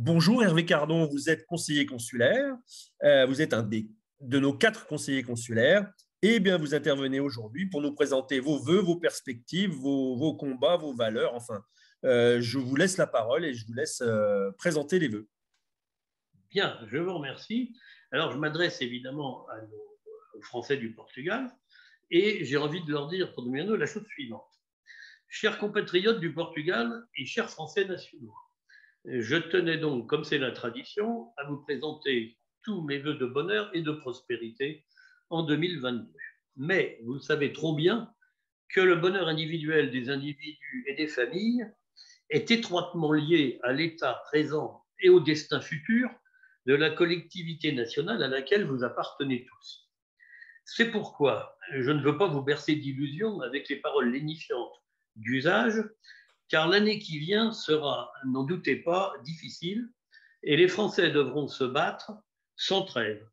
Bonjour Hervé Cardon, vous êtes conseiller consulaire, vous êtes de nos 4 conseillers consulaires, et bien vous intervenez aujourd'hui pour nous présenter vos vœux, vos perspectives, vos combats, vos valeurs. Enfin, je vous laisse la parole et je vous laisse présenter les vœux. Bien, je vous remercie. Alors, je m'adresse évidemment aux Français du Portugal et j'ai envie de leur dire pour 2022 la chose suivante. Chers compatriotes du Portugal et chers Français nationaux, je tenais donc, comme c'est la tradition, à vous présenter tous mes vœux de bonheur et de prospérité en 2022. Mais vous le savez trop bien que le bonheur individuel des individus et des familles est étroitement lié à l'état présent et au destin futur de la collectivité nationale à laquelle vous appartenez tous. C'est pourquoi je ne veux pas vous bercer d'illusions avec les paroles lénifiantes d'usage, car l'année qui vient sera, n'en doutez pas, difficile, et les Français devront se battre sans trêve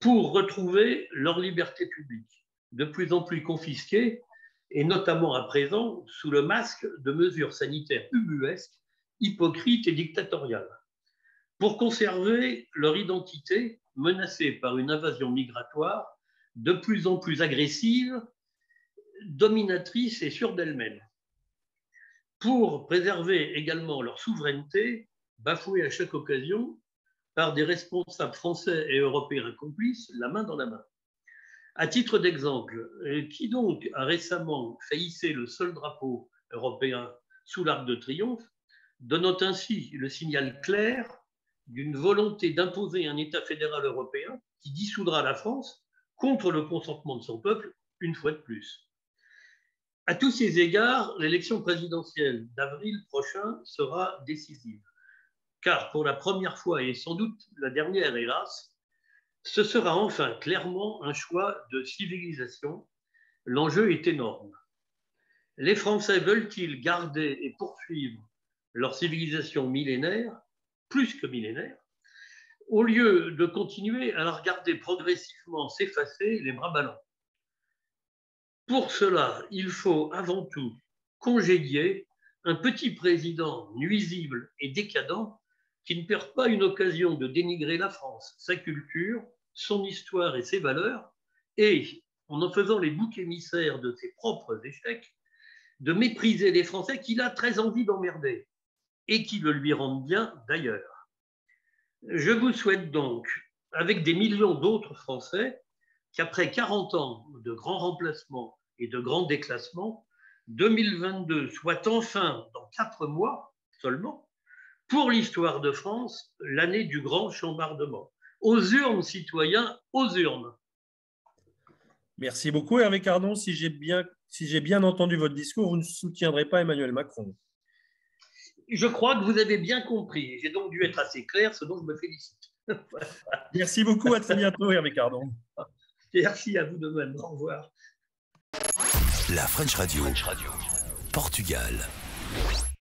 pour retrouver leur liberté publique, de plus en plus confisquée, et notamment à présent sous le masque de mesures sanitaires ubuesques, hypocrites et dictatoriales, pour conserver leur identité menacée par une invasion migratoire de plus en plus agressive, dominatrice et sûre d'elle-même, pour préserver également leur souveraineté, bafouée à chaque occasion par des responsables français et européens complices, la main dans la main. À titre d'exemple, qui donc a récemment fait hisser le seul drapeau européen sous l'Arc de Triomphe, donnant ainsi le signal clair d'une volonté d'imposer un État fédéral européen qui dissoudra la France contre le consentement de son peuple, une fois de plus. À tous ces égards, l'élection présidentielle d'avril prochain sera décisive, car pour la première fois, et sans doute la dernière hélas, ce sera enfin clairement un choix de civilisation. L'enjeu est énorme. Les Français veulent-ils garder et poursuivre leur civilisation millénaire, plus que millénaire, au lieu de continuer à la regarder progressivement s'effacer les bras ballants? Pour cela, il faut avant tout congédier un petit président nuisible et décadent qui ne perd pas une occasion de dénigrer la France, sa culture, son histoire et ses valeurs, et, en faisant les boucs émissaires de ses propres échecs, de mépriser les Français qu'il a très envie d'emmerder, et qui le lui rendent bien d'ailleurs. Je vous souhaite donc, avec des millions d'autres Français, qu'après 40 ans de grands remplacements et de grands déclassements, 2022 soit enfin, dans 4 mois seulement, pour l'histoire de France, l'année du grand chambardement. Aux urnes, citoyens, aux urnes. Merci beaucoup Hervé Cardon. Si j'ai bien entendu votre discours, vous ne soutiendrez pas Emmanuel Macron. Je crois que vous avez bien compris. J'ai donc dû être assez clair, ce dont je me félicite. Merci beaucoup, à très bientôt Hervé Cardon. Merci à vous de même. Au revoir. La French Radio, Portugal.